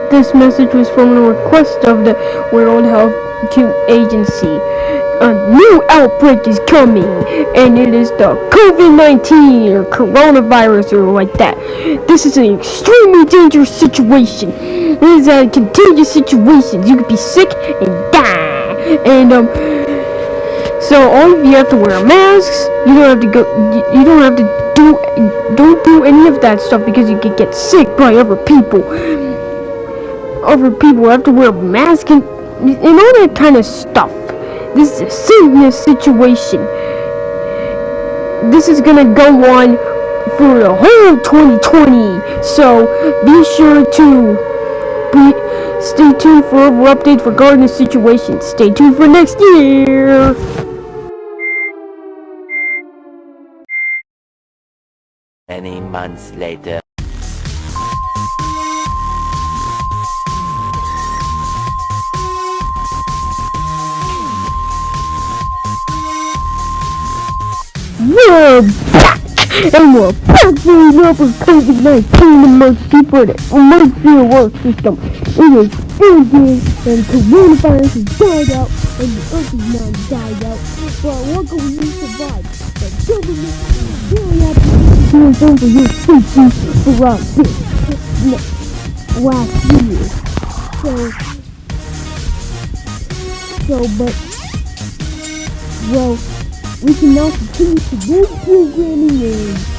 This message was from a request of the World Health Agency. A new outbreak is coming, and it is the COVID-19 or coronavirus or like that. This is an extremely dangerous situation. This is a contagious situation. You could be sick and die. And so all of you have to wear masks. You don't have to go. You don't have to don't do any of that stuff because you could get sick by other people. Other people have to wear masks and all that kind of stuff. This is a serious situation. This is gonna go on for the whole 2020. So be sure to stay tuned for other updates regarding the situation. Stay tuned for next year. Many months later. We're back! And we're back doing up with COVID-19 amongst people in the emergency alert system. It is ending and coronavirus has died out and the earth is not died out. But luckily we survived. The government is very happy doing things for your safety throughout this last year. Well, we can now continue to do programming and